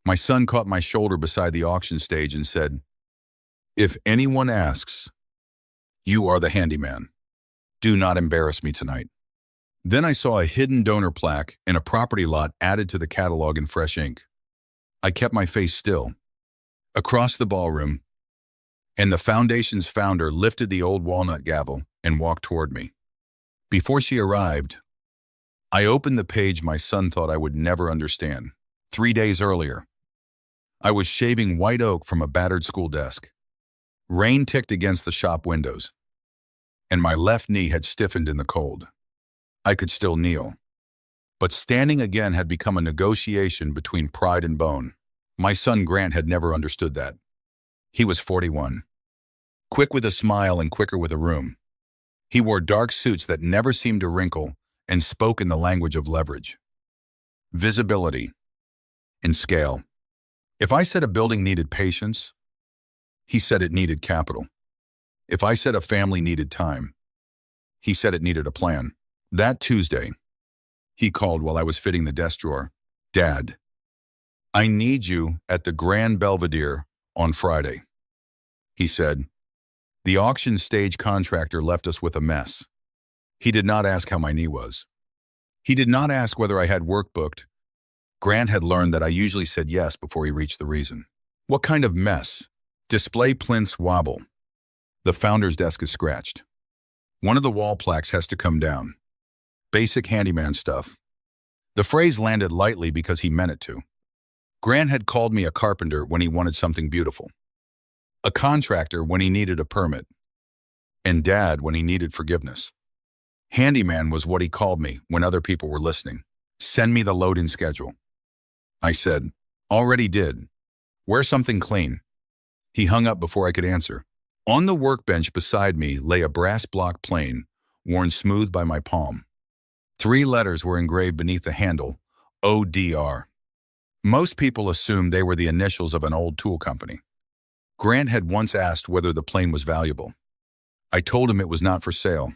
My son caught my shoulder beside the auction stage and said, "If anyone asks, you are the handyman. Do not embarrass me tonight." Then I saw a hidden donor plaque and a property lot added to the catalog in fresh ink. I kept my face still. Across the ballroom, and the foundation's founder lifted the old walnut gavel and walked toward me. Before she arrived, I opened the page my son thought I would never understand. 3 days earlier, I was shaving white oak from a battered school desk. Rain ticked against the shop windows, and my left knee had stiffened in the cold. I could still kneel, but standing again had become a negotiation between pride and bone. My son Grant had never understood that. He was 41, quick with a smile and quicker with a room. He wore dark suits that never seemed to wrinkle and spoke in the language of leverage, visibility, and scale. If I said a building needed patience, he said it needed capital. If I said a family needed time, he said it needed a plan. That Tuesday, he called while I was fitting the desk drawer. "Dad, I need you at the Grand Belvedere on Friday," he said. The auction stage contractor left us with a mess. He did not ask how my knee was. He did not ask whether I had work booked. Grant had learned that I usually said yes before he reached the reason. What kind of mess? Display plinths wobble. The founder's desk is scratched. One of the wall plaques has to come down. Basic handyman stuff. The phrase landed lightly because he meant it to. Grant had called me a carpenter when he wanted something beautiful, a contractor when he needed a permit, and Dad when he needed forgiveness. Handyman was what he called me when other people were listening. "Send me the load-in schedule." I said, "Already did. Wear something clean." He hung up before I could answer. On the workbench beside me lay a brass block plane, worn smooth by my palm. 3 letters were engraved beneath the handle, ODR. Most people assumed they were the initials of an old tool company. Grant had once asked whether the plane was valuable. I told him it was not for sale.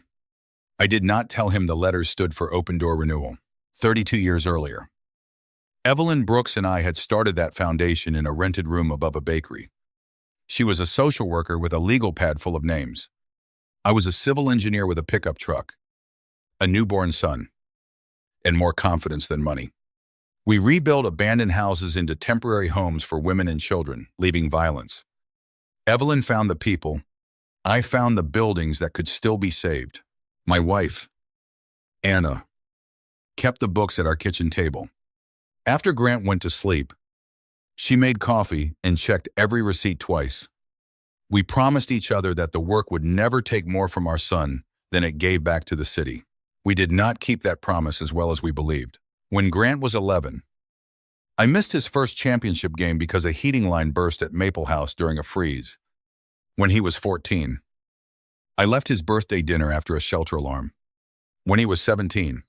I did not tell him the letters stood for Open Door Renewal, 32 years earlier. Evelyn Brooks and I had started that foundation in a rented room above a bakery. She was a social worker with a legal pad full of names. I was a civil engineer with a pickup truck, a newborn son, and more confidence than money. We rebuilt abandoned houses into temporary homes for women and children, leaving violence. Evelyn found the people. I found the buildings that could still be saved. My wife, Anna, kept the books at our kitchen table. After Grant went to sleep, she made coffee and checked every receipt twice. We promised each other that the work would never take more from our son than it gave back to the city. We did not keep that promise as well as we believed. When Grant was 11, I missed his first championship game because a heating line burst at Maple House during a freeze. When he was 14, I left his birthday dinner after a shelter alarm. When he was 17,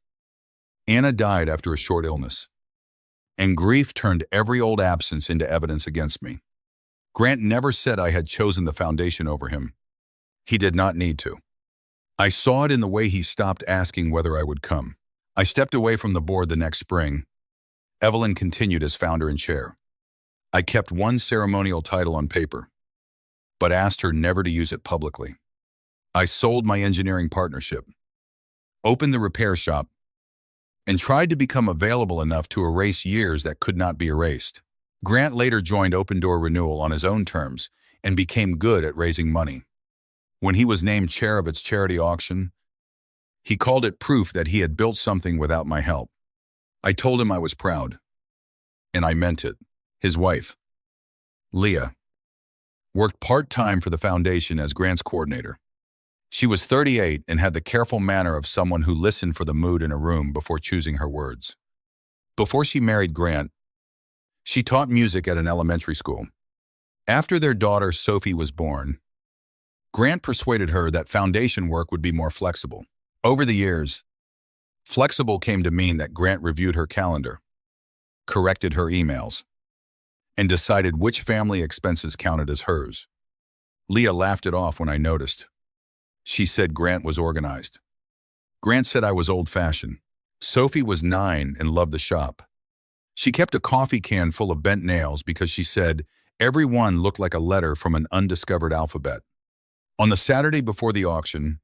Anna died after a short illness, and grief turned every old absence into evidence against me. Grant never said I had chosen the foundation over him. He did not need to. I saw it in the way he stopped asking whether I would come. I stepped away from the board the next spring. Evelyn continued as founder and chair. I kept one ceremonial title on paper, but asked her never to use it publicly. I sold my engineering partnership, opened the repair shop, and tried to become available enough to erase years that could not be erased. Grant later joined Open Door Renewal on his own terms and became good at raising money. When he was named chair of its charity auction, he called it proof that he had built something without my help. I told him I was proud, and I meant it. His wife, Leah, worked part-time for the foundation as Grant's coordinator. She was 38 and had the careful manner of someone who listened for the mood in a room before choosing her words. Before she married Grant, she taught music at an elementary school. After their daughter Sophie was born, Grant persuaded her that foundation work would be more flexible. Over the years, flexible came to mean that Grant reviewed her calendar, corrected her emails, and decided which family expenses counted as hers. Leah laughed it off when I noticed. She said Grant was organized. Grant said I was old-fashioned. Sophie was 9 and loved the shop. She kept a coffee can full of bent nails because she said every one looked like a letter from an undiscovered alphabet. On the Saturday before the auction,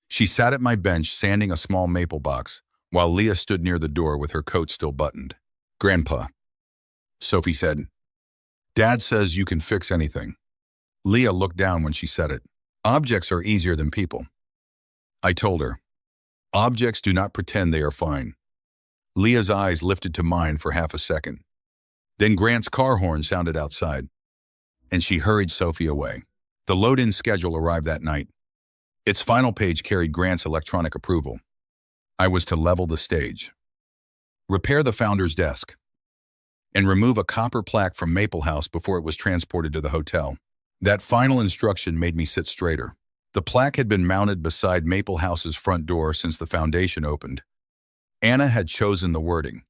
she sat at my bench sanding a small maple box while Leah stood near the door with her coat still buttoned. "Grandpa," Sophie said, "Dad says you can fix anything." Leah looked down when she said it. "Objects are easier than people." I told her, "Objects do not pretend they are fine." Leah's eyes lifted to mine for half a second. Then Grant's car horn sounded outside, and she hurried Sophie away. The load-in schedule arrived that night. Its final page carried Grant's electronic approval. I was to level the stage, repair the founder's desk, and remove a copper plaque from Maple House before it was transported to the hotel. That final instruction made me sit straighter. The plaque had been mounted beside Maple House's front door since the foundation opened. Anna had chosen the wording.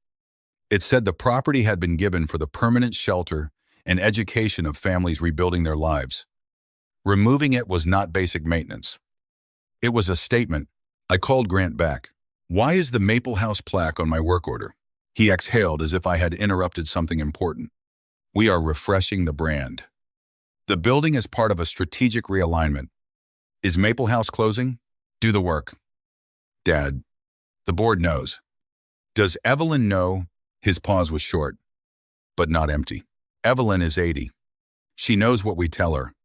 It said the property had been given for the permanent shelter and education of families rebuilding their lives. Removing it was not basic maintenance. It was a statement. I called Grant back. "Why is the Maple House plaque on my work order?" He exhaled as if I had interrupted something important. "We are refreshing the brand. The building is part of a strategic realignment. Is Maple House closing? Do the work." "Dad, the board knows." "Does Evelyn know?" His pause was short, but not empty. "Evelyn is 80. She knows what we tell her."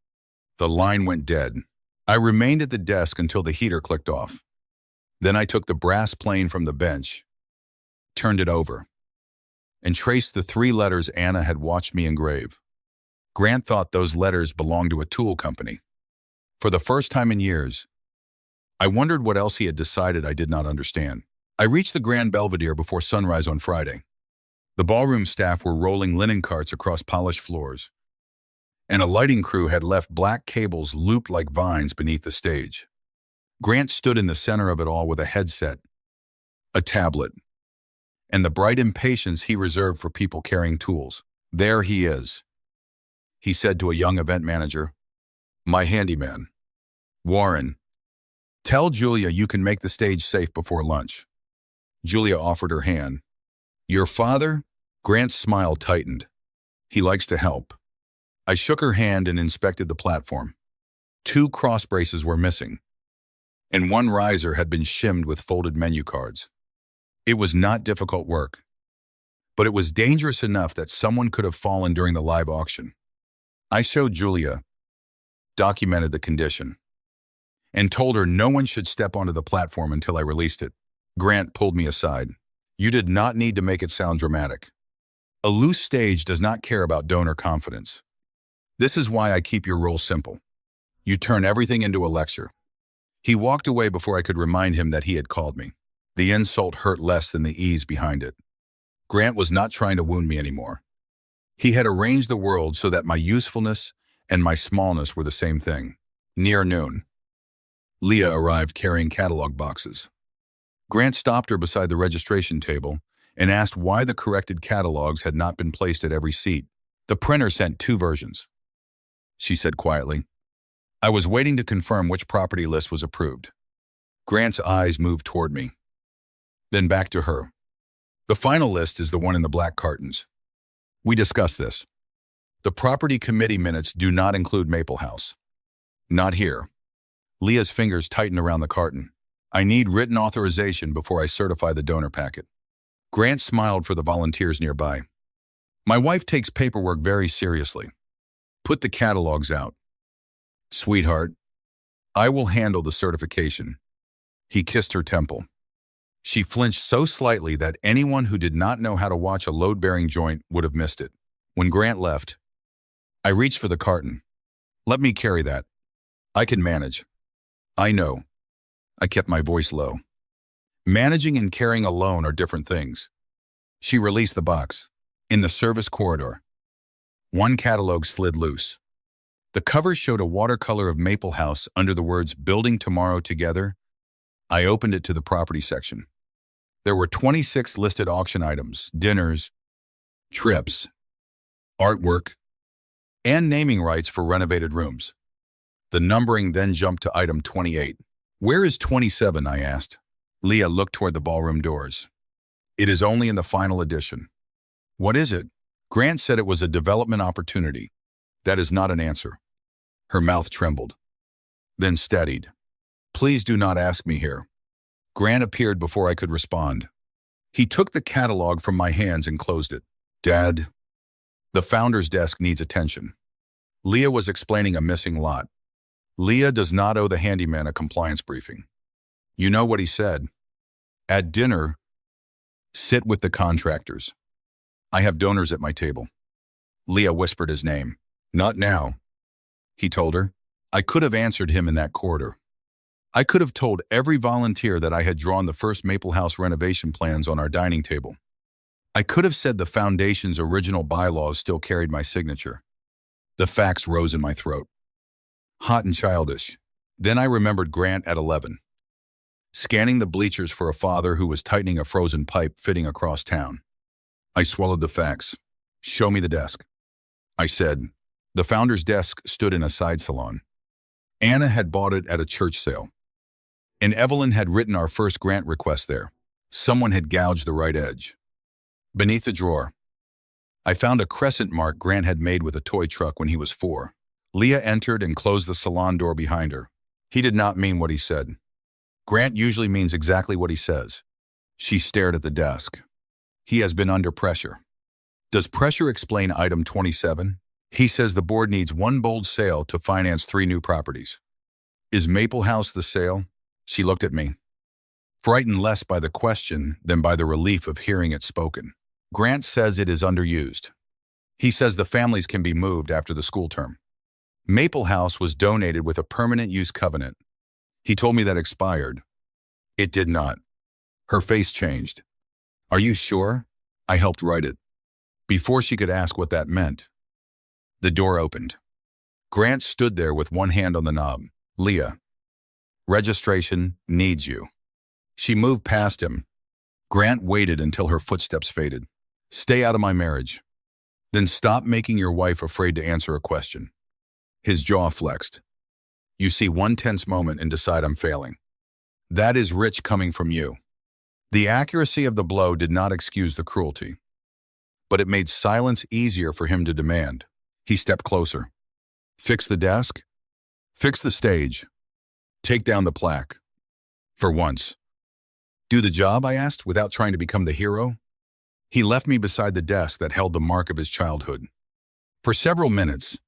The line went dead. I remained at the desk until the heater clicked off. Then I took the brass plane from the bench, turned it over, and traced the 3 letters Anna had watched me engrave. Grant thought those letters belonged to a tool company. For the first time in years, I wondered what else he had decided I did not understand. I reached the Grand Belvedere before sunrise on Friday. The ballroom staff were rolling linen carts across polished floors, and a lighting crew had left black cables looped like vines beneath the stage. Grant stood in the center of it all with a headset, a tablet, and the bright impatience he reserved for people carrying tools. "There he is," he said to a young event manager. "My handyman. Warren, tell Julia you can make the stage safe before lunch." Julia offered her hand. "Your father?" Grant's smile tightened. "He likes to help." I shook her hand and inspected the platform. 2 cross braces were missing, and 1 riser had been shimmed with folded menu cards. It was not difficult work, but it was dangerous enough that someone could have fallen during the live auction. I showed Julia, documented the condition, and told her no one should step onto the platform until I released it. Grant pulled me aside. "You did not need to make it sound dramatic. A loose stage does not care about donor confidence. This is why I keep your rules simple. You turn everything into a lecture." He walked away before I could remind him that he had called me. The insult hurt less than the ease behind it. Grant was not trying to wound me anymore. He had arranged the world so that my usefulness and my smallness were the same thing. Near noon, Leah arrived carrying catalog boxes. Grant stopped her beside the registration table and asked why the corrected catalogs had not been placed at every seat. "The printer sent 2 versions," she said quietly. "I was waiting to confirm which property list was approved." Grant's eyes moved toward me, then back to her. "The final list is the one in the black cartons. We discussed this. The property committee minutes do not include Maple House." "Not here." Leah's fingers tightened around the carton. "I need written authorization before I certify the donor packet." Grant smiled for the volunteers nearby. "My wife takes paperwork very seriously. Put the catalogs out." "Sweetheart, I will handle the certification." He kissed her temple. She flinched so slightly that anyone who did not know how to watch a load-bearing joint would have missed it. When Grant left, I reached for the carton. "Let me carry that. I can manage." "I know." I kept my voice low. "Managing and carrying alone are different things." She released the box. In the service corridor, 1 catalog slid loose. The cover showed a watercolor of Maple House under the words "Building Tomorrow Together." I opened it to the property section. There were 26 listed auction items, dinners, trips, artwork, and naming rights for renovated rooms. The numbering then jumped to item 28. "Where is 27?" I asked. Leah looked toward the ballroom doors. "It is only in the final edition." What is it? Grant said it was a development opportunity. That is not an answer. Her mouth trembled, then steadied. Please do not ask me here. Grant appeared before I could respond. He took the catalog from my hands and closed it. Dad, the founder's desk needs attention. Leah was explaining a missing lot. Leah does not owe the handyman a compliance briefing. You know what he said? At dinner, sit with the contractors. I have donors at my table. Leah whispered his name. Not now, he told her. I could have answered him in that corridor. I could have told every volunteer that I had drawn the first Maple House renovation plans on our dining table. I could have said the foundation's original bylaws still carried my signature. The facts rose in my throat. Hot and childish. Then I remembered Grant at 11. Scanning the bleachers for a father who was tightening a frozen pipe fitting across town. I swallowed the facts. Show me the desk. I said. The founder's desk stood in a side salon. Anna had bought it at a church sale. And Evelyn had written our first grant request there. Someone had gouged the right edge. Beneath the drawer, I found a crescent mark Grant had made with a toy truck when he was 4. Leah entered and closed the salon door behind her. He did not mean what he said. Grant usually means exactly what he says. She stared at the desk. He has been under pressure. Does pressure explain item 27? He says the board needs one bold sale to finance 3 new properties. Is Maple House the sale? She looked at me, frightened less by the question than by the relief of hearing it spoken. Grant says it is underused. He says the families can be moved after the school term. Maple House was donated with a permanent use covenant. He told me that expired. It did not. Her face changed. Are you sure? I helped write it. Before she could ask what that meant, the door opened. Grant stood there with one hand on the knob. Leah, registration needs you. She moved past him. Grant waited until her footsteps faded. Stay out of my marriage. Then stop making your wife afraid to answer a question. His jaw flexed. You see one tense moment and decide I'm failing. That is rich coming from you. The accuracy of the blow did not excuse the cruelty, but it made silence easier for him to demand. He stepped closer. Fix the desk. Fix the stage. Take down the plaque. For once. Do the job, I asked, without trying to become the hero. He left me beside the desk that held the mark of his childhood. For several minutes,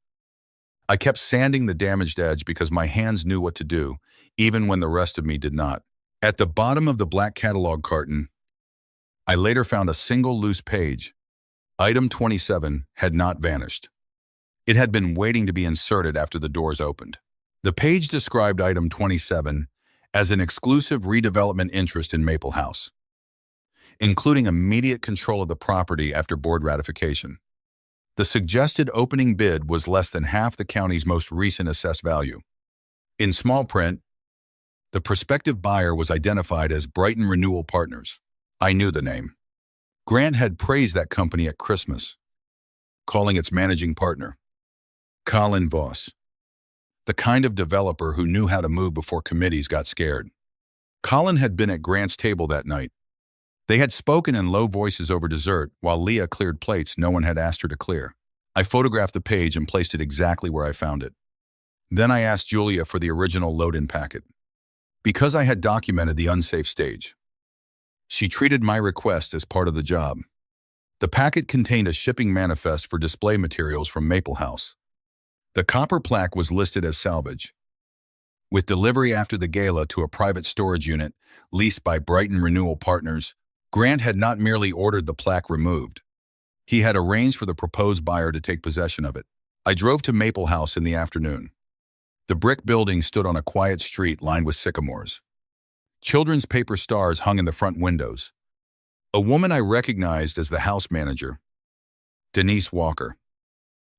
I kept sanding the damaged edge because my hands knew what to do, even when the rest of me did not. At the bottom of the black catalog carton, I later found a single loose page. Item 27 had not vanished. It had been waiting to be inserted after the doors opened. The page described item 27 as an exclusive redevelopment interest in Maple House, including immediate control of the property after board ratification. The suggested opening bid was less than half the county's most recent assessed value. In small print, the prospective buyer was identified as Brighton Renewal Partners. I knew the name. Grant had praised that company at Christmas, calling its managing partner Colin Voss, the kind of developer who knew how to move before committees got scared. Colin had been at Grant's table that night. They had spoken in low voices over dessert while Leah cleared plates no one had asked her to clear. I photographed the page and placed it exactly where I found it. Then I asked Julia for the original load-in packet, because I had documented the unsafe stage. She treated my request as part of the job. The packet contained a shipping manifest for display materials from Maple House. The copper plaque was listed as salvage, with delivery after the Gala to a private storage unit leased by Brighton Renewal Partners. Grant had not merely ordered the plaque removed. He had arranged for the proposed buyer to take possession of it. I drove to Maple House in the afternoon. The brick building stood on a quiet street lined with sycamores. Children's paper stars hung in the front windows. A woman I recognized as the house manager, Denise Walker,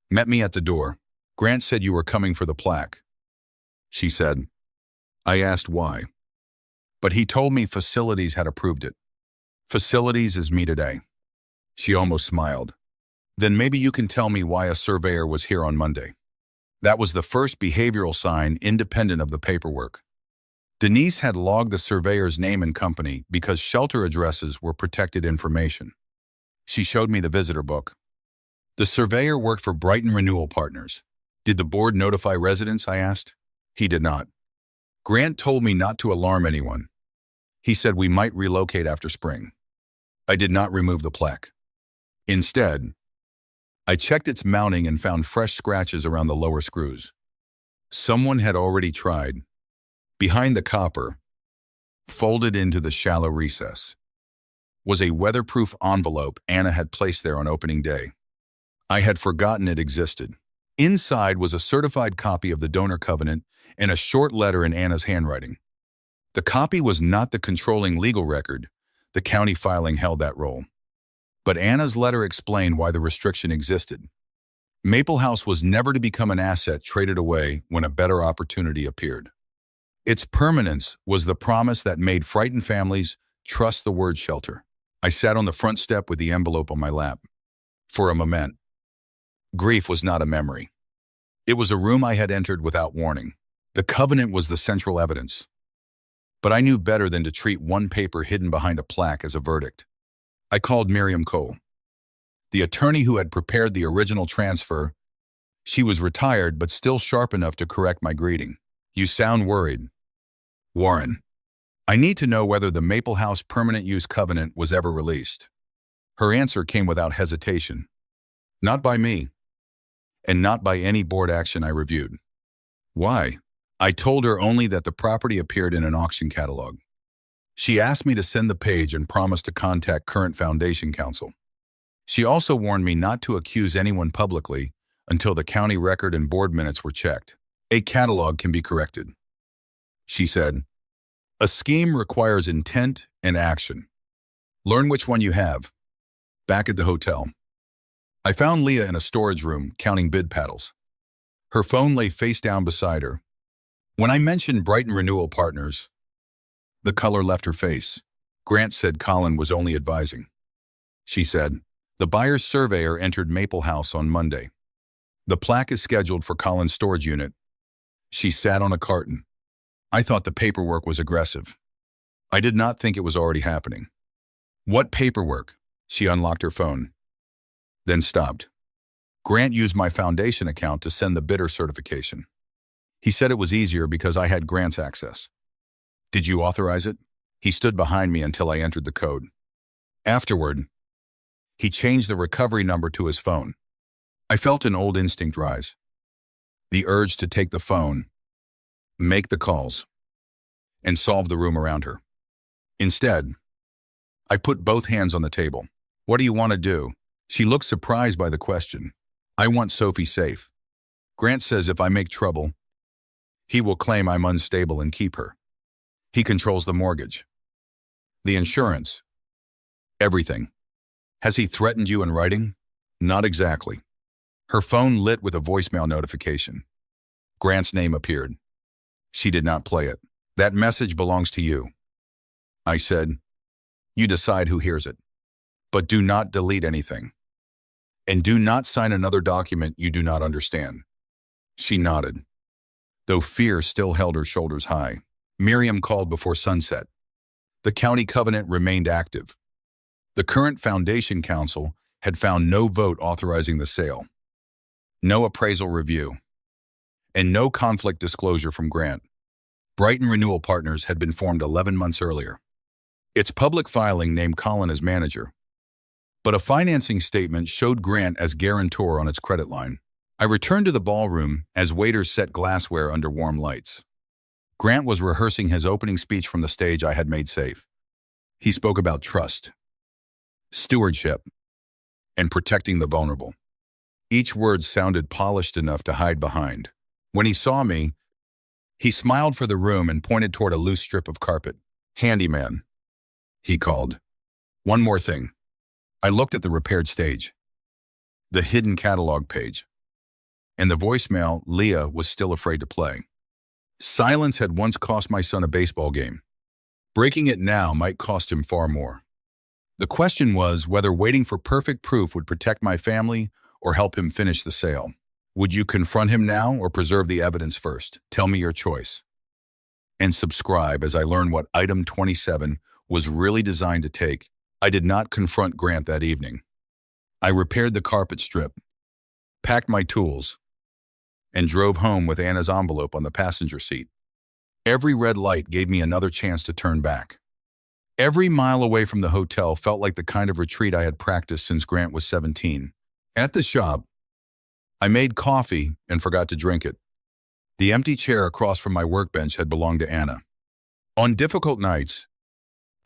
met me at the door. Grant said you were coming for the plaque, she said. I asked why, but he told me facilities had approved it. Facilities is me today. She almost smiled. Then maybe you can tell me why a surveyor was here on Monday. That was the first behavioral sign independent of the paperwork. Denise had logged the surveyor's name and company because shelter addresses were protected information. She showed me the visitor book. The surveyor worked for Brighton Renewal Partners. Did the board notify residents, I asked. He did not. Grant told me not to alarm anyone. He said we might relocate after spring. I did not remove the plaque. Instead, I checked its mounting and found fresh scratches around the lower screws. Someone had already tried. Behind the copper, folded into the shallow recess, was a weatherproof envelope Anna had placed there on opening day. I had forgotten it existed. Inside was a certified copy of the donor covenant and a short letter in Anna's handwriting. The copy was not the controlling legal record. The county filing held that role. But Anna's letter explained why the restriction existed. Maple House was never to become an asset traded away when a better opportunity appeared. Its permanence was the promise that made frightened families trust the word shelter. I sat on the front step with the envelope on my lap. For a moment, grief was not a memory. It was a room I had entered without warning. The covenant was the central evidence. But I knew better than to treat one paper hidden behind a plaque as a verdict. I called Miriam Cole, the attorney who had prepared the original transfer. She was retired but still sharp enough to correct my greeting. You sound worried. Warren, I need to know whether the Maple House permanent use covenant was ever released. Her answer came without hesitation. Not by me, and not by any board action I reviewed. Why? I told her only that the property appeared in an auction catalog. She asked me to send the page and promised to contact current foundation counsel. She also warned me not to accuse anyone publicly until the county record and board minutes were checked. A catalog can be corrected. She said, a scheme requires intent and action. Learn which one you have. Back at the hotel, I found Leah in a storage room counting bid paddles. Her phone lay face down beside her. When I mentioned Brighton Renewal Partners, the color left her face. Grant said Colin was only advising. She said, the buyer's surveyor entered Maple House on Monday. The plaque is scheduled for Colin's storage unit. She sat on a carton. I thought the paperwork was aggressive. I did not think it was already happening. What paperwork? She unlocked her phone, then stopped. Grant used my foundation account to send the bidder certification. He said it was easier because I had Grant's access. Did you authorize it? He stood behind me until I entered the code. Afterward, he changed the recovery number to his phone. I felt an old instinct rise. The urge to take the phone, make the calls, and solve the room around her. Instead, I put both hands on the table. What do you want to do? She looked surprised by the question. I want Sophie safe. Grant says if I make trouble, he will claim I'm unstable and keep her. He controls the mortgage, the insurance, everything. Has he threatened you in writing? Not exactly. Her phone lit with a voicemail notification. Grant's name appeared. She did not play it. That message belongs to you. I said, you decide who hears it. But do not delete anything. And do not sign another document you do not understand. She nodded, though fear still held her shoulders high. Miriam called before sunset. The county covenant remained active. The current foundation council had found no vote authorizing the sale, no appraisal review, and no conflict disclosure from Grant. Brighton Renewal Partners had been formed 11 months earlier. Its public filing named Colin as manager, but a financing statement showed Grant as guarantor on its credit line. I returned to the ballroom as waiters set glassware under warm lights. Grant was rehearsing his opening speech from the stage I had made safe. He spoke about trust, stewardship, and protecting the vulnerable. Each word sounded polished enough to hide behind. When he saw me, he smiled for the room and pointed toward a loose strip of carpet. Handyman, he called. One more thing. I looked at the repaired stage, the hidden catalog page, and the voicemail Leah was still afraid to play. Silence had once cost my son a baseball game. Breaking it now might cost him far more. The question was whether waiting for perfect proof would protect my family or help him finish the sale. Would you confront him now or preserve the evidence first? Tell me your choice. And subscribe as I learn what item 27 was really designed to take. I did not confront Grant that evening. I repaired the carpet strip, packed my tools, and drove home with Anna's envelope on the passenger seat. Every red light gave me another chance to turn back. Every mile away from the hotel felt like the kind of retreat I had practiced since Grant was 17. At the shop, I made coffee and forgot to drink it. The empty chair across from my workbench had belonged to Anna. On difficult nights,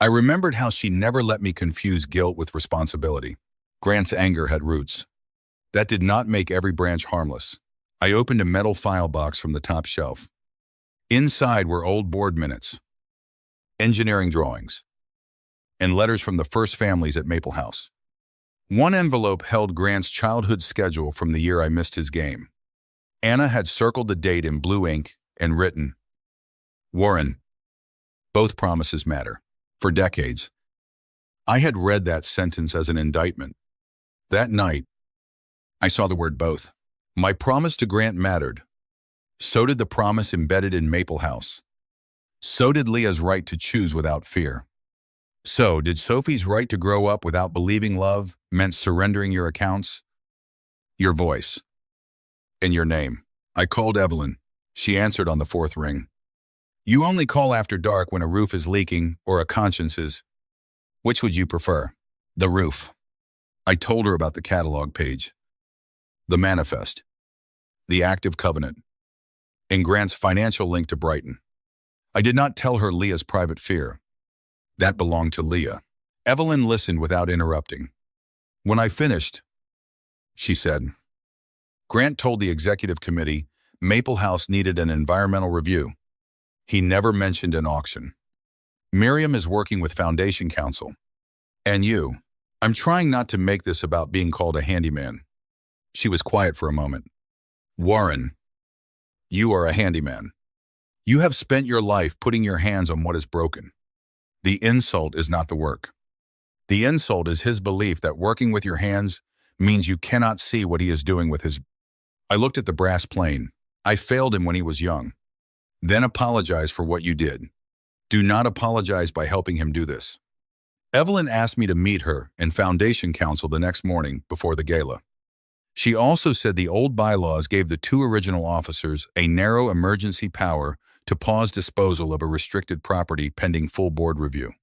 I remembered how she never let me confuse guilt with responsibility. Grant's anger had roots. That did not make every branch harmless. I opened a metal file box from the top shelf. Inside were old board minutes, engineering drawings, and letters from the first families at Maple House. One envelope held Grant's childhood schedule from the year I missed his game. Anna had circled the date in blue ink and written, "Warren, both promises matter." For decades, I had read that sentence as an indictment. That night, I saw the word both. My promise to Grant mattered. So did the promise embedded in Maple House. So did Leah's right to choose without fear. So did Sophie's right to grow up without believing love meant surrendering your accounts, your voice, and your name. I called Evelyn. She answered on the fourth ring. You only call after dark when a roof is leaking or a conscience is. Which would you prefer? The roof. I told her about the catalog page, the manifest, the active covenant, and Grant's financial link to Brighton. I did not tell her Leah's private fear. That belonged to Leah. Evelyn listened without interrupting. When I finished, she said, Grant told the executive committee Maple House needed an environmental review. He never mentioned an auction. Miriam is working with Foundation Council. And you. I'm trying not to make this about being called a handyman. She was quiet for a moment. Warren, you are a handyman. You have spent your life putting your hands on what is broken. The insult is not the work. The insult is his belief that working with your hands means you cannot see what he is doing with his. I looked at the brass plane. I failed him when he was young. Then apologize for what you did. Do not apologize by helping him do this. Evelyn asked me to meet her in Foundation Council the next morning before the gala. She also said the old bylaws gave the two original officers a narrow emergency power to pause disposal of a restricted property pending full board review.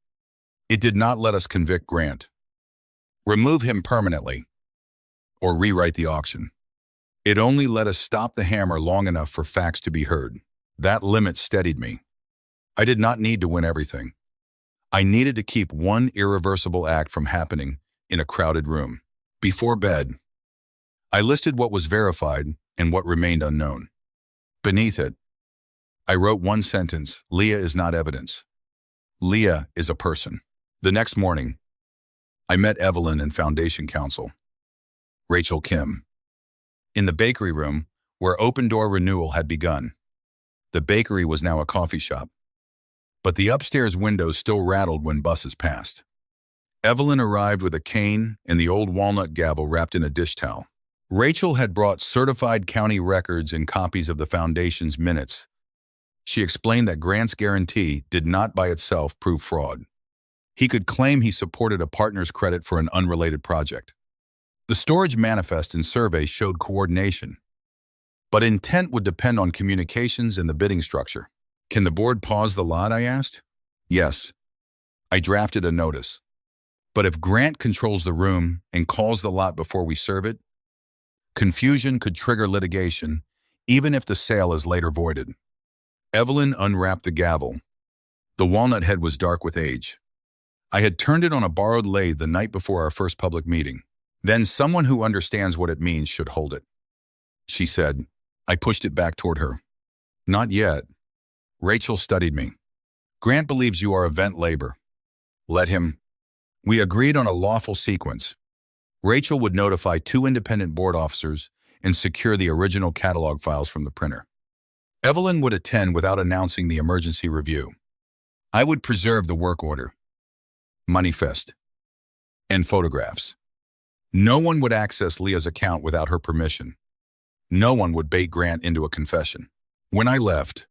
It did not let us convict Grant, remove him permanently, or rewrite the auction. It only let us stop the hammer long enough for facts to be heard. That limit steadied me. I did not need to win everything. I needed to keep one irreversible act from happening in a crowded room. Before bed, I listed what was verified and what remained unknown. Beneath it, I wrote one sentence: Leah is not evidence. Leah is a person. The next morning, I met Evelyn in Foundation Council. Rachel Kim. In the bakery room, where open-door renewal had begun. The bakery was now a coffee shop. But the upstairs windows still rattled when buses passed. Evelyn arrived with a cane and the old walnut gavel wrapped in a dish towel. Rachel had brought certified county records and copies of the Foundation's minutes. She explained that Grant's guarantee did not by itself prove fraud. He could claim he supported a partner's credit for an unrelated project. The storage manifest and survey showed coordination. But intent would depend on communications and the bidding structure. Can the board pause the lot, I asked? Yes. I drafted a notice. But if Grant controls the room and calls the lot before we serve it, confusion could trigger litigation, even if the sale is later voided. Evelyn unwrapped the gavel. The walnut head was dark with age. I had turned it on a borrowed lathe the night before our first public meeting. Then someone who understands what it means should hold it. She said. I pushed it back toward her. Not yet. Rachel studied me. Grant believes you are event labor. Let him. We agreed on a lawful sequence. Rachel would notify 2 independent board officers and secure the original catalog files from the printer. Evelyn would attend without announcing the emergency review. I would preserve the work order, manifest, and photographs. No one would access Leah's account without her permission. No one would bait Grant into a confession. When I left,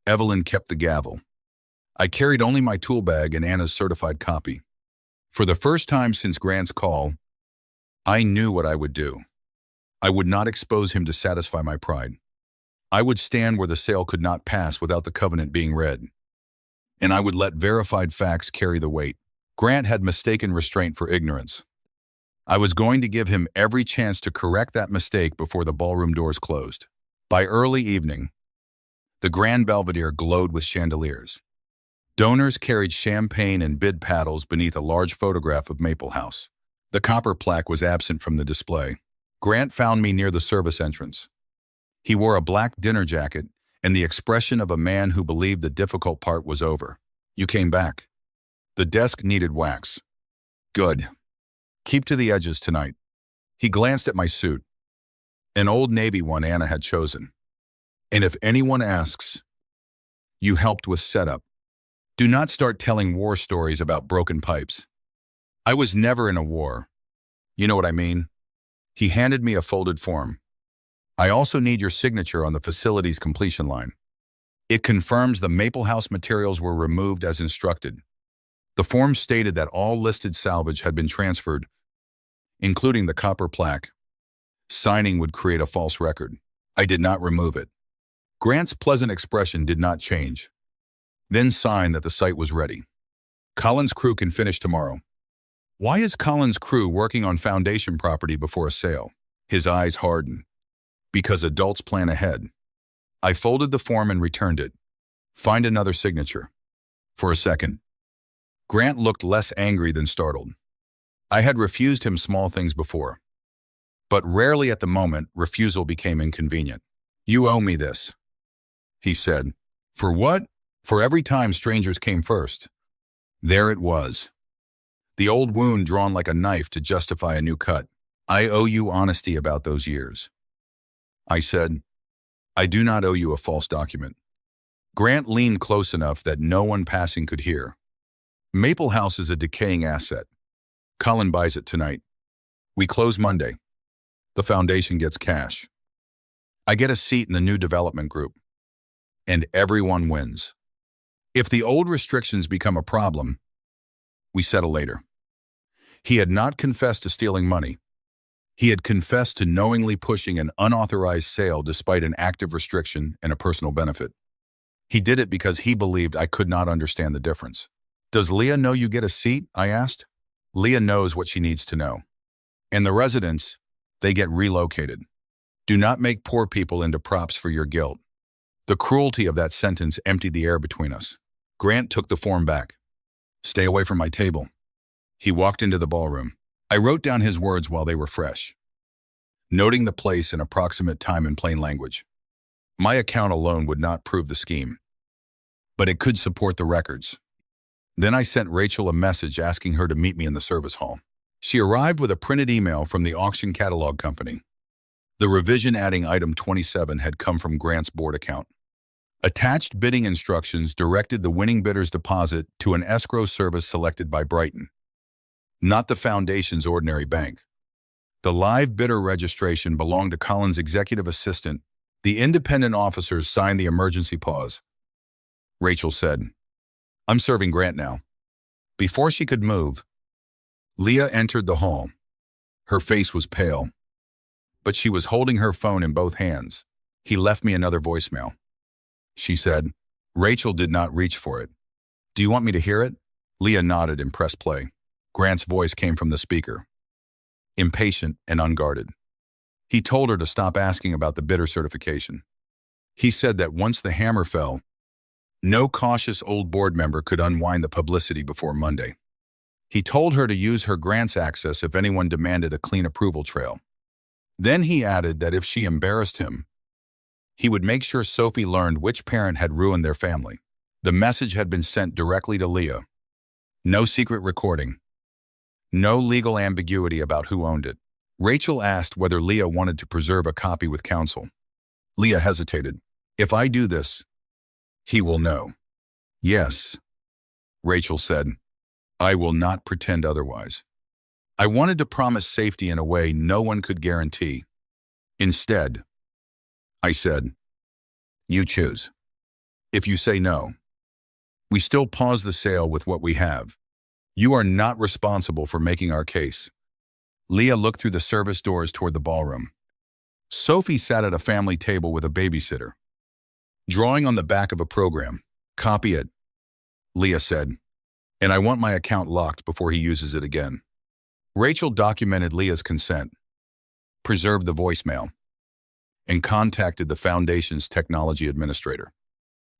Evelyn kept the gavel. I carried only my tool bag and Anna's certified copy. For the first time since Grant's call, I knew what I would do. I would not expose him to satisfy my pride. I would stand where the sale could not pass without the covenant being read. And I would let verified facts carry the weight. Grant had mistaken restraint for ignorance. I was going to give him every chance to correct that mistake before the ballroom doors closed. By early evening, the Grand Belvedere glowed with chandeliers. Donors carried champagne and bid paddles beneath a large photograph of Maple House. The copper plaque was absent from the display. Grant found me near the service entrance. He wore a black dinner jacket and the expression of a man who believed the difficult part was over. You came back. The desk needed wax. Good. Keep to the edges tonight. He glanced at my suit. An old Navy one Anna had chosen. And if anyone asks, you helped with setup. Do not start telling war stories about broken pipes. I was never in a war. You know what I mean? He handed me a folded form. I also need your signature on the facility's completion line. It confirms the Maple House materials were removed as instructed. The form stated that all listed salvage had been transferred, including the copper plaque. Signing would create a false record. I did not remove it. Grant's pleasant expression did not change. Then signed that the site was ready. Collins' crew can finish tomorrow. Why is Collins' crew working on foundation property before a sale? His eyes hardened. Because adults plan ahead. I folded the form and returned it. Find another signature. For a second, Grant looked less angry than startled. I had refused him small things before. But rarely at the moment, refusal became inconvenient. You owe me this, he said. For what? For every time strangers came first. There it was. The old wound drawn like a knife to justify a new cut. I owe you honesty about those years. I said, I do not owe you a false document. Grant leaned close enough that no one passing could hear. Maple House is a decaying asset. Colin buys it tonight. We close Monday. The foundation gets cash. I get a seat in the new development group. And everyone wins. If the old restrictions become a problem, we settle later. He had not confessed to stealing money. He had confessed to knowingly pushing an unauthorized sale despite an active restriction and a personal benefit. He did it because he believed I could not understand the difference. Does Leah know you get a seat? I asked. Leah knows what she needs to know. And the residents, they get relocated. Do not make poor people into props for your guilt. The cruelty of that sentence emptied the air between us. Grant took the form back. Stay away from my table. He walked into the ballroom. I wrote down his words while they were fresh, noting the place and approximate time in plain language. My account alone would not prove the scheme, but it could support the records. Then I sent Rachel a message asking her to meet me in the service hall. She arrived with a printed email from the auction catalog company. The revision adding item 27 had come from Grant's board account. Attached bidding instructions directed the winning bidder's deposit to an escrow service selected by Brighton, not the foundation's ordinary bank. The live bidder registration belonged to Colin's executive assistant. The independent officers signed the emergency pause. Rachel said, I'm serving Grant now. Before she could move, Leah entered the hall. Her face was pale, but she was holding her phone in both hands. He left me another voicemail. She said, Rachel did not reach for it. Do you want me to hear it? Leah nodded and pressed play. Grant's voice came from the speaker, impatient and unguarded. He told her to stop asking about the bidder certification. He said that once the hammer fell, no cautious old board member could unwind the publicity before Monday. He told her to use her grants access if anyone demanded a clean approval trail. Then he added that if she embarrassed him, he would make sure Sophie learned which parent had ruined their family. The message had been sent directly to Leah. No secret recording. No legal ambiguity about who owned it. Rachel asked whether Leah wanted to preserve a copy with counsel. Leah hesitated. If I do this, he will know. Yes, Rachel said. I will not pretend otherwise. I wanted to promise safety in a way no one could guarantee. Instead, I said, you choose. If you say no, we still pause the sale with what we have. You are not responsible for making our case. Leah looked through the service doors toward the ballroom. Sophie sat at a family table with a babysitter. Drawing on the back of a program. Copy it, Leah said, and I want my account locked before he uses it again. Rachel documented Leah's consent, preserved the voicemail, and contacted the Foundation's technology administrator.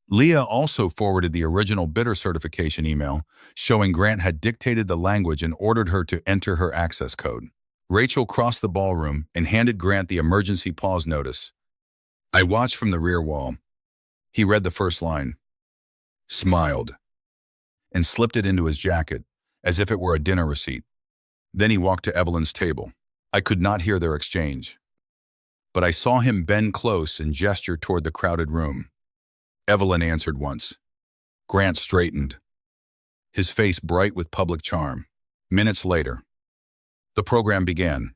Leah also forwarded the original bidder certification email showing Grant had dictated the language and ordered her to enter her access code. Rachel crossed the ballroom and handed Grant the emergency pause notice. I watched from the rear wall. He read the first line, smiled, and slipped it into his jacket as if it were a dinner receipt. Then he walked to Evelyn's table. I could not hear their exchange, but I saw him bend close and gesture toward the crowded room. Evelyn answered once. Grant straightened, his face bright with public charm. Minutes later, the program began.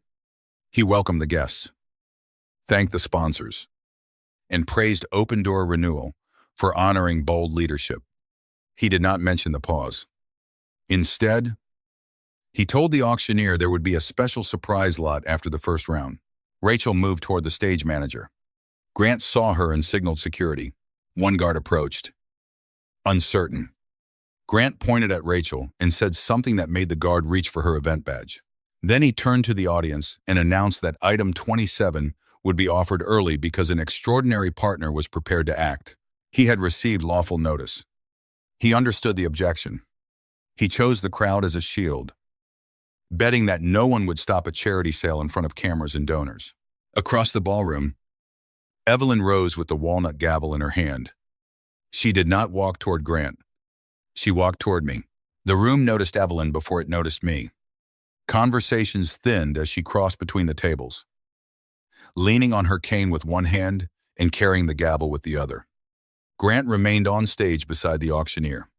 He welcomed the guests, thanked the sponsors, and praised Open Door Renewal for honoring bold leadership. He did not mention the pause. Instead, he told the auctioneer there would be a special surprise lot after the first round. Rachel moved toward the stage manager. Grant saw her and signaled security. One guard approached, uncertain. Grant pointed at Rachel and said something that made the guard reach for her event badge. Then he turned to the audience and announced that item 27 would be offered early because an extraordinary partner was prepared to act. He had received lawful notice. He understood the objection. He chose the crowd as a shield, betting that no one would stop a charity sale in front of cameras and donors. Across the ballroom, Evelyn rose with the walnut gavel in her hand. She did not walk toward Grant. She walked toward me. The room noticed Evelyn before it noticed me. Conversations thinned as she crossed between the tables, leaning on her cane with one hand and carrying the gavel with the other. Grant remained on stage beside the auctioneer.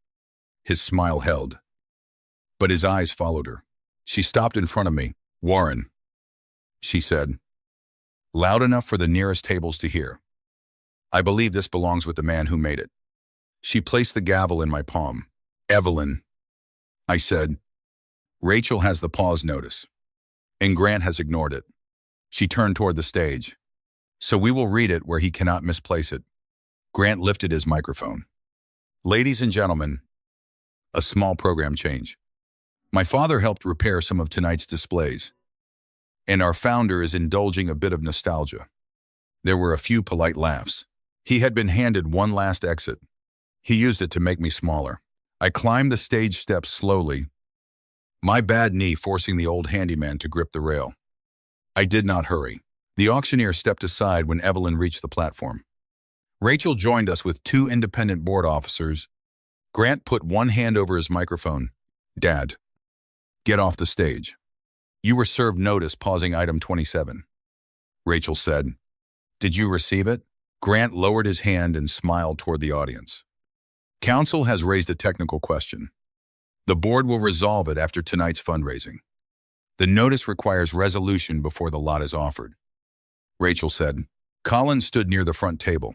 His smile held, but his eyes followed her. She stopped in front of me. Warren, she said, loud enough for the nearest tables to hear. I believe this belongs with the man who made it. She placed the gavel in my palm. Evelyn, I said. Rachel has the pause notice, and Grant has ignored it. She turned toward the stage. So we will read it where he cannot misplace it. Grant lifted his microphone. Ladies and gentlemen, a small program change. My father helped repair some of tonight's displays, and our founder is indulging a bit of nostalgia. There were a few polite laughs. He had been handed one last exit. He used it to make me smaller. I climbed the stage steps slowly, my bad knee forcing the old handyman to grip the rail. I did not hurry. The auctioneer stepped aside when Evelyn reached the platform. Rachel joined us with two independent board officers. Grant put one hand over his microphone. Dad, get off the stage. You were served notice pausing item 27. Rachel said. Did you receive it? Grant lowered his hand and smiled toward the audience. Council has raised a technical question. The board will resolve it after tonight's fundraising. The notice requires resolution before the lot is offered. Rachel said. Colin stood near the front table.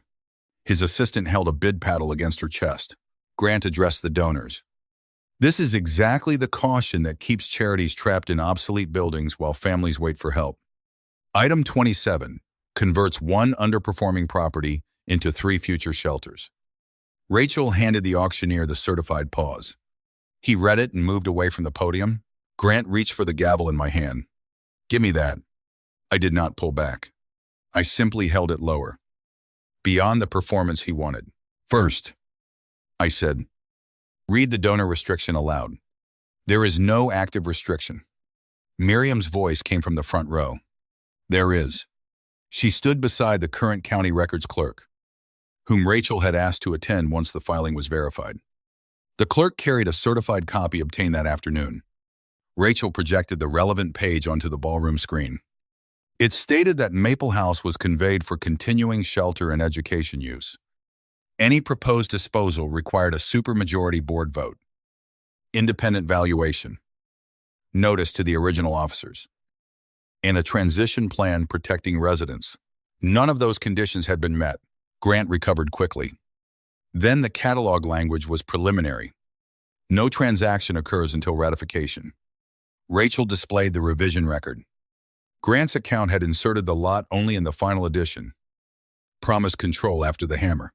His assistant held a bid paddle against her chest. Grant addressed the donors. This is exactly the caution that keeps charities trapped in obsolete buildings while families wait for help. Item 27 converts one underperforming property into 3 future shelters. Rachel handed the auctioneer the certified pause. He read it and moved away from the podium. Grant reached for the gavel in my hand. Give me that. I did not pull back. I simply held it lower, beyond the performance he wanted. First, I said, read the donor restriction aloud. There is no active restriction. Miriam's voice came from the front row. There is. She stood beside the current county records clerk, whom Rachel had asked to attend once the filing was verified. The clerk carried a certified copy obtained that afternoon. Rachel projected the relevant page onto the ballroom screen. It stated that Maple House was conveyed for continuing shelter and education use. Any proposed disposal required a supermajority board vote. Independent valuation. Notice to the original officers. And a transition plan protecting residents. None of those conditions had been met. Grant recovered quickly. Then the catalog language was preliminary. No transaction occurs until ratification. Rachel displayed the revision record. Grant's account had inserted the lot only in the final edition, promised control after the hammer,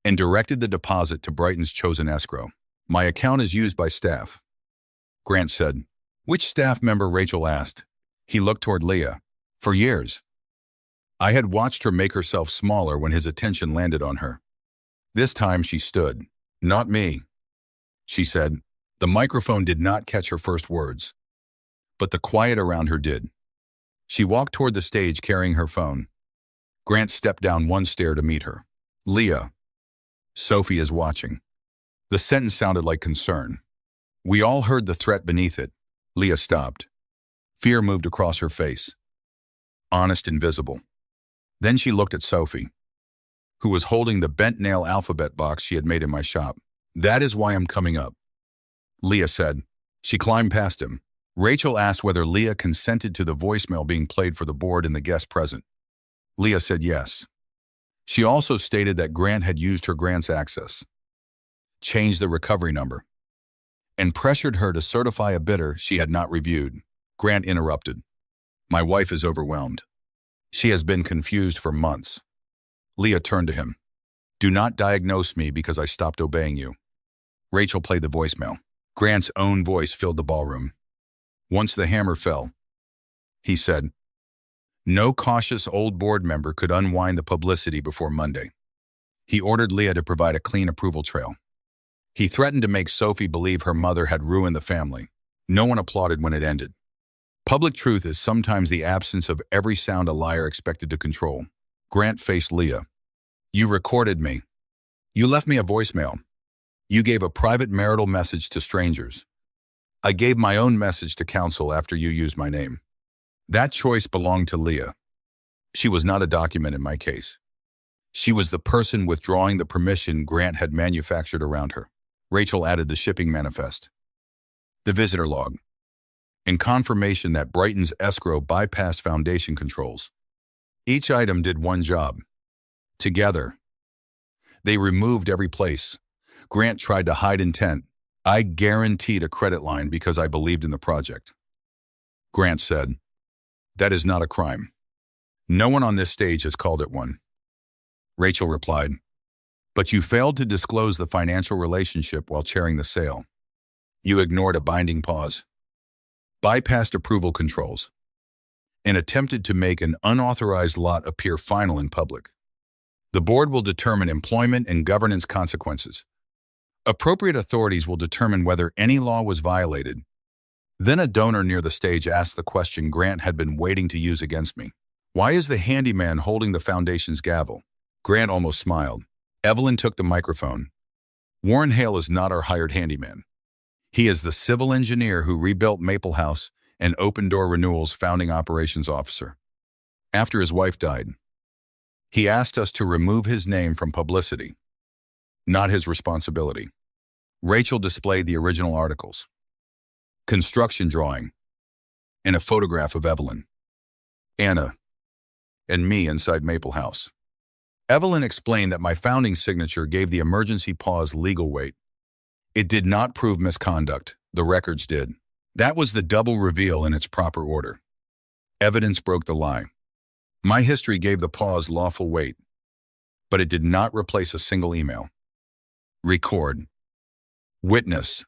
and directed the deposit to Brighton's chosen escrow. My account is used by staff, Grant said. Which staff member? Rachel asked. He looked toward Leah. For years. I had watched her make herself smaller when his attention landed on her. This time she stood. Not me, she said. The microphone did not catch her first words, but the quiet around her did. She walked toward the stage carrying her phone. Grant stepped down one stair to meet her. Leah. Sophie is watching. The sentence sounded like concern. We all heard the threat beneath it. Leah stopped. Fear moved across her face. Honest and visible. Then she looked at Sophie, who was holding the bent nail alphabet box she had made in my shop. That is why I'm coming up, Leah said. She climbed past him. Rachel asked whether Leah consented to the voicemail being played for the board and the guests present. Leah said yes. She also stated that Grant had used her grant's access, changed the recovery number, and pressured her to certify a bidder she had not reviewed. Grant interrupted. My wife is overwhelmed. She has been confused for months. Leah turned to him. Do not diagnose me because I stopped obeying you. Rachel played the voicemail. Grant's own voice filled the ballroom. Once the hammer fell, he said, no cautious old board member could unwind the publicity before Monday. He ordered Leah to provide a clean approval trail. He threatened to make Sophie believe her mother had ruined the family. No one applauded when it ended. Public truth is sometimes the absence of every sound a liar expected to control. Grant faced Leah. You recorded me. You left me a voicemail. You gave a private marital message to strangers. I gave my own message to counsel after you used my name. That choice belonged to Leah. She was not a document in my case. She was the person withdrawing the permission Grant had manufactured around her. Rachel added the shipping manifest, the visitor log, in confirmation that Brighton's escrow bypassed foundation controls. Each item did one job. Together, they removed every place Grant tried to hide intent. I guaranteed a credit line because I believed in the project. Grant said, that is not a crime. No one on this stage has called it one. Rachel replied, but you failed to disclose the financial relationship while chairing the sale. You ignored a binding pause, bypassed approval controls, and attempted to make an unauthorized lot appear final in public. The board will determine employment and governance consequences. Appropriate authorities will determine whether any law was violated. Then a donor near the stage asked the question Grant had been waiting to use against me. Why is the handyman holding the foundation's gavel? Grant almost smiled. Evelyn took the microphone. Warren Hale is not our hired handyman. He is the civil engineer who rebuilt Maple House and Open Door Renewal's founding operations officer. After his wife died, he asked us to remove his name from publicity, not his responsibility. Rachel displayed the original articles, construction drawing, and a photograph of Evelyn, Anna, and me inside Maple House. Evelyn explained that my founding signature gave the emergency pause legal weight. It did not prove misconduct. The records did. That was the double reveal in its proper order. Evidence broke the lie. My history gave the pause lawful weight, but it did not replace a single email, record, witness,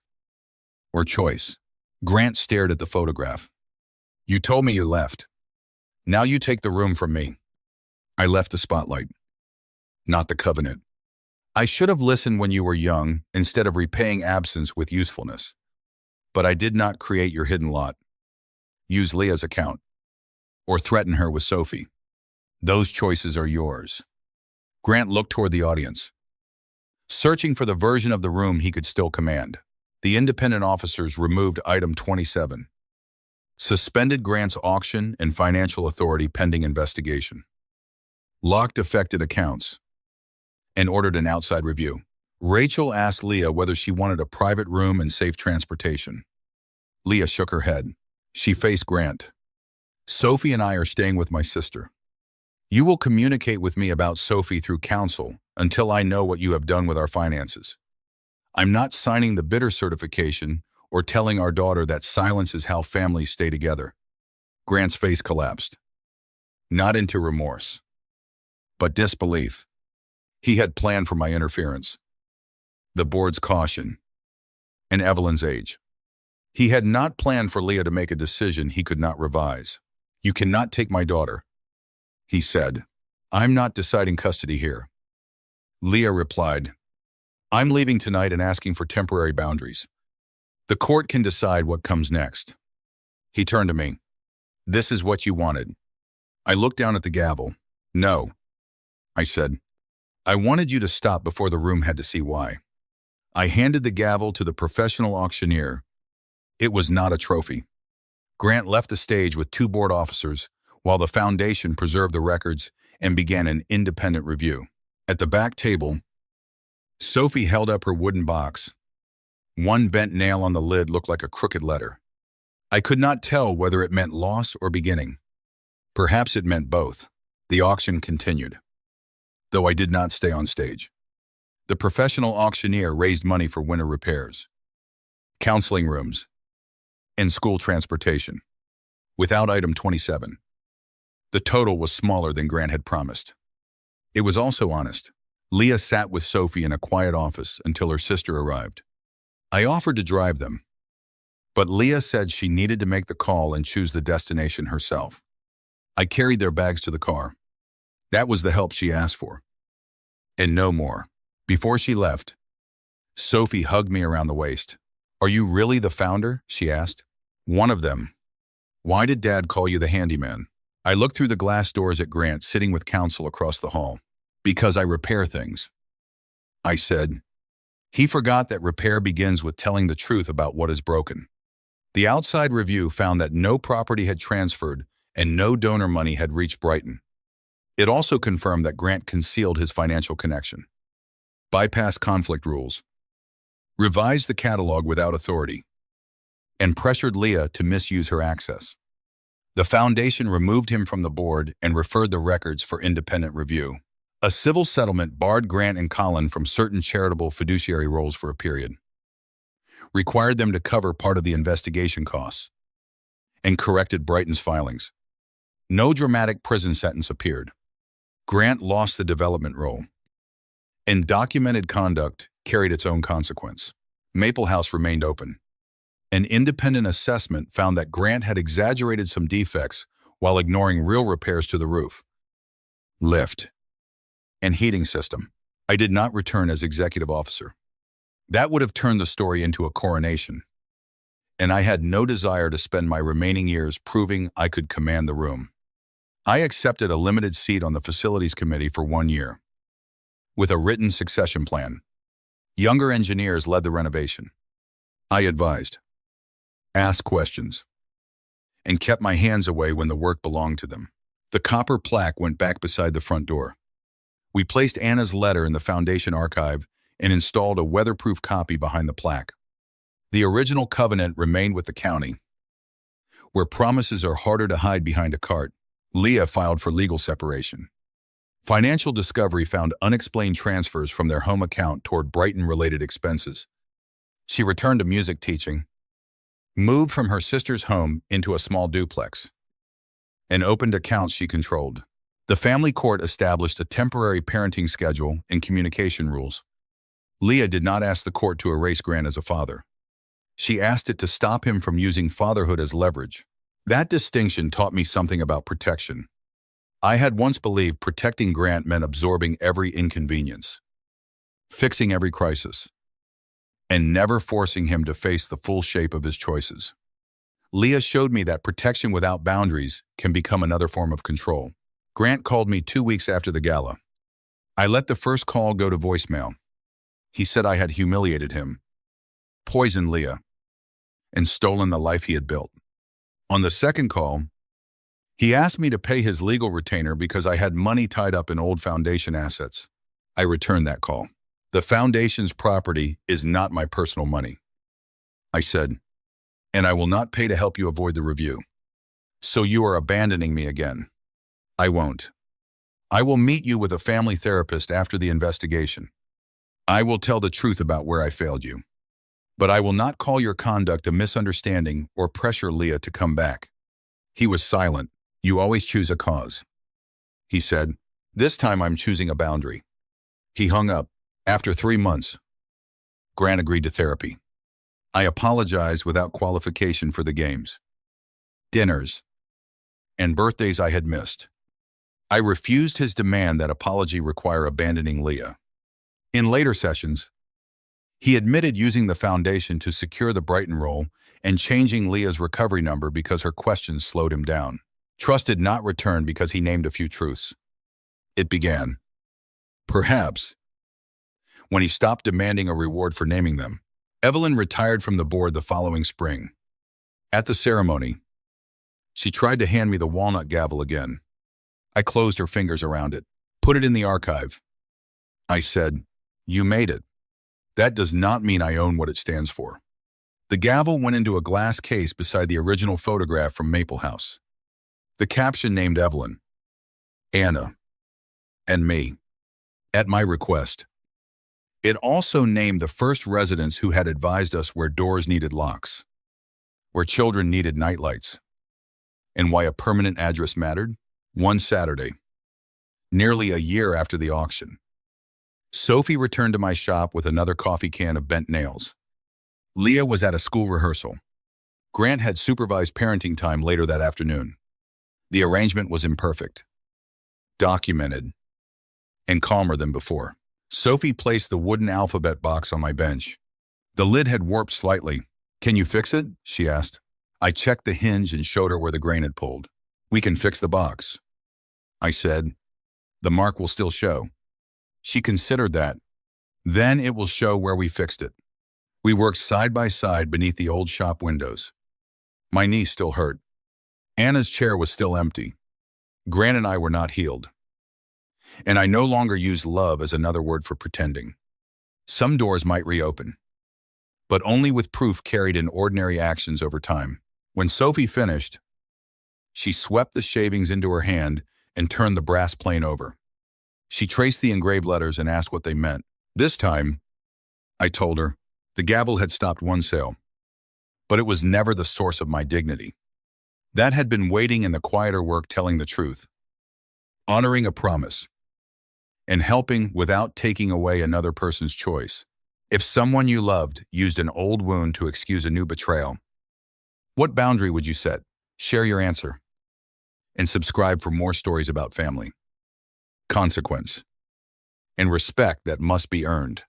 or choice. Grant stared at the photograph. You told me you left. Now you take the room from me. I left the spotlight, not the covenant. I should have listened when you were young instead of repaying absence with usefulness. But I did not create your hidden lot, use Leah's account, or threaten her with Sophie. Those choices are yours. Grant looked toward the audience, searching for the version of the room he could still command. The independent officers removed item 27, suspended Grant's auction and financial authority pending investigation, locked affected accounts, and ordered an outside review. Rachel asked Leah whether she wanted a private room and safe transportation. Leah shook her head. She faced Grant. Sophie and I are staying with my sister. You will communicate with me about Sophie through counsel until I know what you have done with our finances. I'm not signing the bidder certification or telling our daughter that silence is how families stay together. Grant's face collapsed, not into remorse, but disbelief. He had planned for my interference, the board's caution, and Evelyn's age. He had not planned for Leah to make a decision he could not revise. "You cannot take my daughter," he said. "I'm not deciding custody here." Leah replied, "I'm leaving tonight and asking for temporary boundaries. The court can decide what comes next." He turned to me. "This is what you wanted." I looked down at the gavel. "No," I said. "I wanted you to stop before the room had to see why." I handed the gavel to the professional auctioneer. It was not a trophy. Grant left the stage with 2 board officers while the foundation preserved the records and began an independent review. At the back table, Sophie held up her wooden box. One bent nail on the lid looked like a crooked letter. I could not tell whether it meant loss or beginning. Perhaps it meant both. The auction continued, though I did not stay on stage. The professional auctioneer raised money for winter repairs, counseling rooms, and school transportation, without item 27. The total was smaller than Grant had promised. It was also honest. Leah sat with Sophie in a quiet office until her sister arrived. I offered to drive them, but Leah said she needed to make the call and choose the destination herself. I carried their bags to the car. That was the help she asked for, and no more. Before she left, Sophie hugged me around the waist. "Are you really the founder?" she asked. "One of them." "Why did Dad call you the handyman?" I looked through the glass doors at Grant sitting with counsel across the hall. "Because I repair things," I said. He forgot that repair begins with telling the truth about what is broken. The outside review found that no property had transferred and no donor money had reached Brighton. It also confirmed that Grant concealed his financial connection, bypassed conflict rules, revised the catalog without authority, and pressured Leah to misuse her access. The foundation removed him from the board and referred the records for independent review. A civil settlement barred Grant and Colin from certain charitable fiduciary roles for a period, required them to cover part of the investigation costs, and corrected Brighton's filings. No dramatic prison sentence appeared. Grant lost the development role, and documented conduct carried its own consequence. Maple House remained open. An independent assessment found that Grant had exaggerated some defects while ignoring real repairs to the roof, lift, and heating system. I did not return as executive officer. That would have turned the story into a coronation, and I had no desire to spend my remaining years proving I could command the room. I accepted a limited seat on the facilities committee for 1 year, with a written succession plan. Younger engineers led the renovation. I advised, asked questions, and kept my hands away when the work belonged to them. The copper plaque went back beside the front door. We placed Anna's letter in the foundation archive and installed a weatherproof copy behind the plaque. The original covenant remained with the county. Where promises are harder to hide behind a cart, Leah filed for legal separation. Financial Discovery found unexplained transfers from their home account toward Brighton-related expenses. She returned to music teaching, moved from her sister's home into a small duplex, and opened accounts she controlled. The family court established a temporary parenting schedule and communication rules. Leah did not ask the court to erase Grant as a father. She asked it to stop him from using fatherhood as leverage. That distinction taught me something about protection. I had once believed protecting Grant meant absorbing every inconvenience, fixing every crisis, and never forcing him to face the full shape of his choices. Leah showed me that protection without boundaries can become another form of control. Grant called me 2 weeks after the gala. I let the first call go to voicemail. He said I had humiliated him, poisoned Leah, and stolen the life he had built. On the second call, he asked me to pay his legal retainer because I had money tied up in old foundation assets. I returned that call. The foundation's property is not my personal money, I said, and I will not pay to help you avoid the review. So you are abandoning me again. I won't. I will meet you with a family therapist after the investigation. I will tell the truth about where I failed you. But I will not call your conduct a misunderstanding or pressure Leah to come back. He was silent. You always choose a cause. He said, this time I'm choosing a boundary. He hung up. After 3 months, Grant agreed to therapy. I apologized without qualification for the games, dinners, and birthdays I had missed. I refused his demand that apology require abandoning Leah. In later sessions, he admitted using the foundation to secure the Brighton role and changing Leah's recovery number because her questions slowed him down. Trust did not return because he named a few truths. It began, perhaps, when he stopped demanding a reward for naming them. Evelyn retired from the board the following spring. At the ceremony, she tried to hand me the walnut gavel again. I closed her fingers around it. Put it in the archive. I said, you made it. That does not mean I own what it stands for. The gavel went into a glass case beside the original photograph from Maple House. The caption named Evelyn, Anna, and me, at my request. It also named the first residents who had advised us where doors needed locks, where children needed nightlights, and why a permanent address mattered. One Saturday, nearly a year after the auction, Sophie returned to my shop with another coffee can of bent nails. Leah was at a school rehearsal. Grant had supervised parenting time later that afternoon. The arrangement was imperfect, documented, and calmer than before. Sophie placed the wooden alphabet box on my bench. The lid had warped slightly. Can you fix it? She asked. I checked the hinge and showed her where the grain had pulled. We can fix the box, I said. The mark will still show. She considered that. Then it will show where we fixed it. We worked side by side beneath the old shop windows. My knee still hurt. Anna's chair was still empty. Grant and I were not healed. And I no longer used love as another word for pretending. Some doors might reopen, but only with proof carried in ordinary actions over time. When Sophie finished, she swept the shavings into her hand and turned the brass plane over. She traced the engraved letters and asked what they meant. This time, I told her, the gavel had stopped one sale, but it was never the source of my dignity. That had been waiting in the quieter work telling the truth, honoring a promise, and helping without taking away another person's choice. If someone you loved used an old wound to excuse a new betrayal, what boundary would you set? Share your answer. And subscribe for more stories about family, consequence, and respect that must be earned.